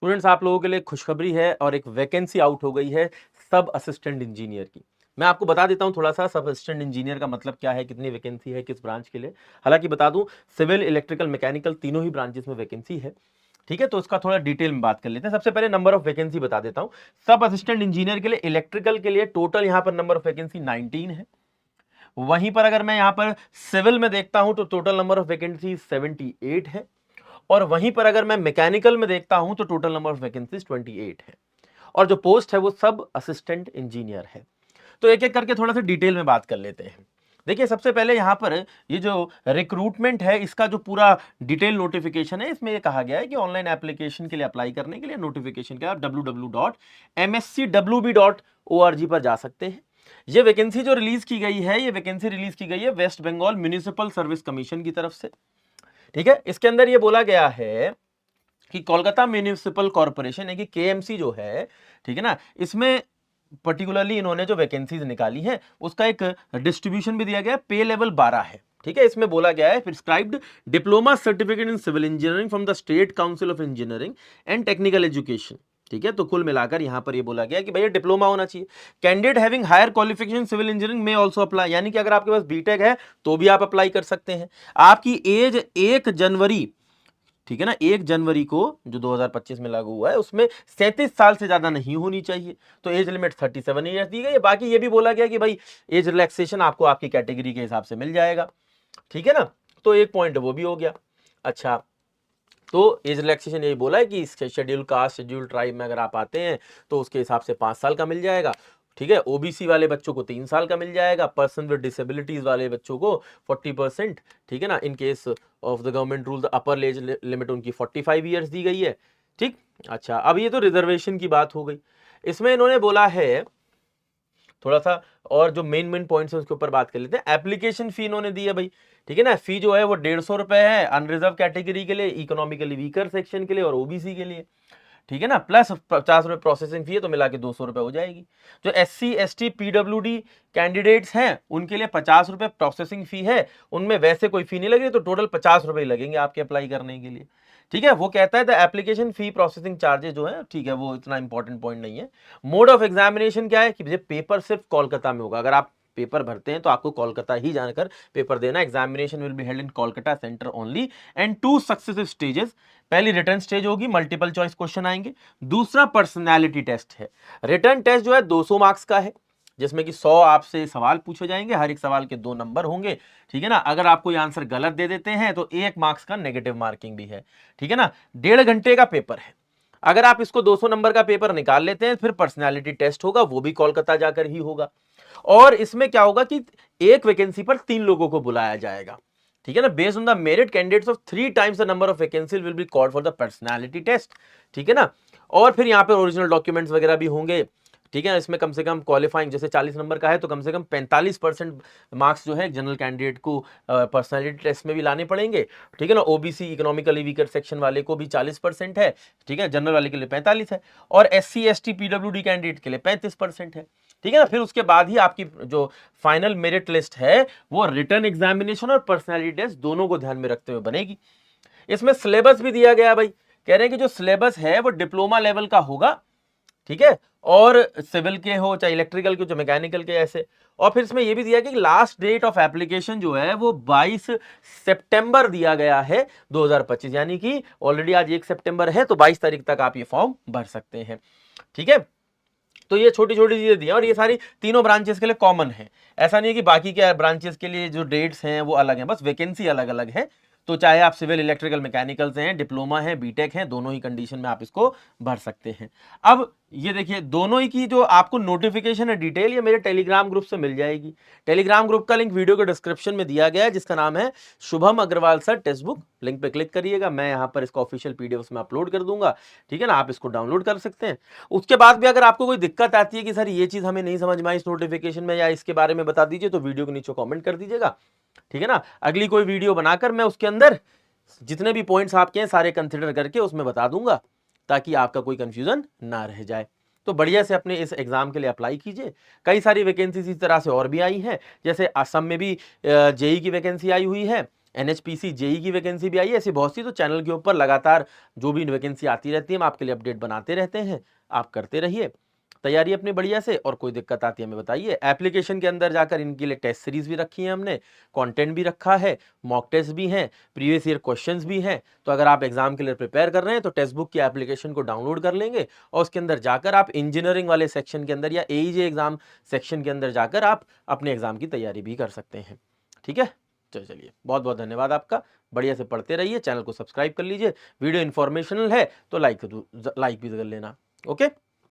Students, आप लोगों के लिए खुशखबरी है और एक वैकेंसी आउट हो गई है सब असिस्टेंट इंजीनियर की। मैं आपको बता देता हूं थोड़ा सा सब असिस्टेंट इंजीनियर का मतलब क्या है, कितनी वैकेंसी है, किस ब्रांच के लिए। हालांकि बता दूं, सिविल, इलेक्ट्रिकल, मैकेनिकल तीनों ही ब्रांचेस में वैकेंसी है। ठीक है, तो इसका थोड़ा डिटेल में बात कर लेते हैं। सबसे पहले नंबर ऑफ वैकेंसी बता देता हूं। सब असिस्टेंट इंजीनियर के लिए इलेक्ट्रिकल के लिए टोटल यहां पर नंबर ऑफ वैकेंसी 19 है। वहीं पर अगर मैं यहां पर सिविल में देखता हूं तो टोटल नंबर ऑफ वैकेंसी 78 है। और वहीं पर अगर मैं मैकेनिकल में देखता हूं तो टोटल नंबर ऑफ वैकेंसीज 28 है। और जो पोस्ट है वो सब असिस्टेंट इंजीनियर है। तो एक एक करके थोड़ा सा डिटेल में बात कर लेते हैं। देखिए, सबसे पहले यहां पर ये जो रिक्रूटमेंट है इसका जो पूरा डिटेल नोटिफिकेशन है, इसमें ये कहा गया है कि ऑनलाइन एप्लीकेशन के लिए अप्लाई करने के लिए नोटिफिकेशन के आप www.mscwb.org पर जा सकते हैं। ये वैकेंसी जो रिलीज की गई है, ये वैकेंसी रिलीज की गई है West Bengal municipal service commission की तरफ से। ठीक है, इसके अंदर ये बोला गया है कि कोलकाता म्युनिसिपल कॉर्पोरेशन है कि केएमसी जो है, ठीक है ना, इसमें पर्टिकुलरली इन्होंने जो वैकेंसीज निकाली है उसका एक डिस्ट्रीब्यूशन भी दिया गया है। पे लेवल 12 है। ठीक है, इसमें बोला गया है prescribed diploma certificate in civil engineering from the state council of engineering and technical education. ठीक है, तो कुल मिलाकर यहां पर ये बोला गया कि भैया डिप्लोमा होना चाहिए। Candidate having higher qualification civil engineering में आल्सो अप्लाई, यानी कि अगर आपके पास बीटेक है तो भी आप अप्लाई कर सकते हैं। आपकी एज 1 जनवरी, ठीक है ना, 1 जनवरी को जो 2025 में लागू हुआ है उसमें 37 साल से ज्यादा नहीं होनी चाहिए। तो एज लिमिट 37 ईयर्स दी गई है। बाकी ये भी बोला गया कि भाई एज रिलैक्सेशन आपको आपकी कैटेगरी के हिसाब से मिल जाएगा। ठीक है ना, तो एक पॉइंट वो भी हो गया। अच्छा, तो एज रिलैक्सेशन यही बोला है कि शेड्यूल कास्ट, शेड्यूल ट्राइब में अगर आप आते हैं तो उसके हिसाब से 5 साल का मिल जाएगा। ठीक है, ओबीसी वाले बच्चों को 3 साल का मिल जाएगा। पर्सन विद डिसेबिलिटीज वाले बच्चों को 40%। ठीक है ना, in case of the government rule the upper age limit उनकी 45 ईयर्स दी गई है। ठीक, अच्छा, अब ये तो रिजर्वेशन की बात हो गई। इसमें इन्होंने बोला है थोड़ा सा और जो मेन मेन पॉइंट्स है उसके ऊपर बात कर लेते हैं। एप्लीकेशन फी इन्होंने दी है भाई। ठीक है ना, फी जो है वो 150 रुपए है अनरिजर्व कैटेगरी के लिए, इकोनॉमिकली वीकर सेक्शन के लिए और ओबीसी के लिए। ठीक है ना, प्लस 50 रुपए प्रोसेसिंग फी है, तो मिला के 200 रुपए हो जाएगी। जो SC ST PWD कैंडिडेट्स हैं उनके लिए 50 रुपए प्रोसेसिंग फी है, उनमें वैसे कोई फी नहीं लगी, तो टोटल 50 रुपए लगेंगे आपके अप्लाई करने के लिए। ठीक है, वो कहता है the application fee processing charges जो है, ठीक है, वो इतना इंपॉर्टेंट पॉइंट नहीं है। मोड ऑफ एग्जामिनेशन क्या है कि पेपर सिर्फ कोलकाता में होगा। अगर आप पेपर भरते हैं तो आपको कोलकाता ही जाकर पेपर देना। Examination will be held in Kolkata centre only and 2 successive stages. पहली रिटर्न स्टेज होगी, मल्टीपल चॉइस क्वेश्चन आएंगे। दूसरा पर्सनैलिटी टेस्ट है। रिटर्न टेस्ट जो है 200 मार्क्स का है, जिसमें कि 100 आपसे सवाल पूछे जाएंगे, हर एक सवाल के 2 नंबर होंगे। ठीक है ना, अगर आप कोई आंसर गलत दे देते हैं तो 1 मार्क्स का नेगेटिव मार्किंग भी है। ठीक है ना, 1.5 घंटे का पेपर है। अगर आप इसको 200 नंबर का पेपर निकाल लेते हैं फिर पर्सनैलिटी टेस्ट होगा, वो भी कोलकाता जाकर ही होगा। और इसमें क्या होगा कि एक वैकेंसी पर 3 लोगों को बुलाया जाएगा। ठीक है ना, based on the merit candidates of 3 times the number of vacancy will be called for the personality test. ठीक है ना, और फिर यहां पे ओरिजिनल डॉक्यूमेंट्स वगैरह भी होंगे। ठीक है, इसमें कम से कम क्वालिफाइंग जैसे 40 नंबर का है तो कम से कम 45% मार्क्स जो है जनरल कैंडिडेट को पर्सनैलिटी टेस्ट में भी लाने पड़ेंगे। ठीक है ना, ओबीसी इकोनॉमिकली वीकर सेक्शन वाले को भी 40% है। ठीक है, जनरल वाले के लिए 45 है और SC ST PWD कैंडिडेट के लिए 35% है। ठीक है ना, फिर उसके बाद ही आपकी जो फाइनल मेरिट लिस्ट है वो रिटर्न एग्जामिनेशन और पर्सनैलिटी टेस्ट दोनों को ध्यान में रखते हुए बनेगी। इसमें सिलेबस भी दिया गया भाई। कह रहे हैं कि जो सिलेबस है वो डिप्लोमा लेवल का होगा। ठीक है, और सिविल के हो चाहे इलेक्ट्रिकल के, जो मैकेनिकल के, ऐसे। और फिर इसमें यह भी दिया कि लास्ट डेट ऑफ एप्लीकेशन जो है वो 22 सितंबर दिया गया है 2025, यानी कि ऑलरेडी आज 1 सितंबर है तो 22 तारीख तक आप ये फॉर्म भर सकते हैं। ठीक है, तो ये छोटी छोटी चीजें दी हैं और ये सारी तीनों ब्रांचेस के लिए कॉमन है। ऐसा नहीं है कि बाकी के ब्रांचेस के लिए जो डेट्स हैं वो अलग हैं, बस वैकेंसी अलग अलग है। तो चाहे आप सिविल, इलेक्ट्रिकल, मैकेनिकल से हैं, डिप्लोमा है, बीटेक है, दोनों ही कंडीशन में आप इसको भर सकते हैं। अब ये देखिए, दोनों ही की जो आपको नोटिफिकेशन है डिटेल, ये मेरे टेलीग्राम ग्रुप से मिल जाएगी। टेलीग्राम ग्रुप का लिंक वीडियो के डिस्क्रिप्शन में दिया गया है, जिसका नाम है Shubham Agrawal sir text book. Link पे क्लिक करिएगा, मैं यहाँ पर इसका ऑफिशियल PDF में अपलोड कर दूंगा। ठीक है ना, आप इसको डाउनलोड कर सकते हैं। उसके बाद भी अगर आपको कोई दिक्कत आती है कि सर ये चीज हमें नहीं समझ में आई इस नोटिफिकेशन में या इसके बारे में बता दीजिए, तो वीडियो के नीचे कमेंट कर दीजिएगा। ठीक है ना, अगली कोई वीडियो बनाकर मैं उसके अंदर जितने भी पॉइंट्स आपके हैं सारे कंसिडर करके उसमें बता दूंगा, ताकि आपका कोई कंफ्यूजन ना रह जाए। तो बढ़िया से अपने इस एग्जाम के लिए अप्लाई कीजिए। कई सारी वैकेंसी इस तरह से और भी आई हैं, जैसे असम में भी JEE की वैकेंसी आई हुई है। NHPC जेई की वैकेंसी भी आई है, ऐसी बहुत सी। तो चैनल के ऊपर लगातार जो भी वैकेंसी आती रहती है हम आपके लिए अपडेट बनाते रहते हैं, आप करते रहिए तैयारी अपनी बढ़िया से। और कोई दिक्कत आती है हमें बताइए। एप्लीकेशन के अंदर जाकर इनके लिए टेस्ट सीरीज भी रखी है हमने, कंटेंट भी रखा है, मॉक टेस्ट भी हैं, प्रीवियस ईयर क्वेश्चंस भी हैं। तो अगर आप एग्जाम के लिए प्रिपेयर कर रहे हैं तो टेक्स्ट बुक की एप्लीकेशन को डाउनलोड कर लेंगे और उसके अंदर जाकर आप इंजीनियरिंग वाले सेक्शन के अंदर या एईजे एग्जाम सेक्शन के अंदर जाकर आप अपने एग्जाम की तैयारी भी कर सकते हैं। ठीक है, चलिए बहुत बहुत धन्यवाद आपका। बढ़िया से पढ़ते रहिए, चैनल को सब्सक्राइब कर लीजिए। वीडियो इन्फॉर्मेशनल है तो लाइक भी कर लेना। ओके।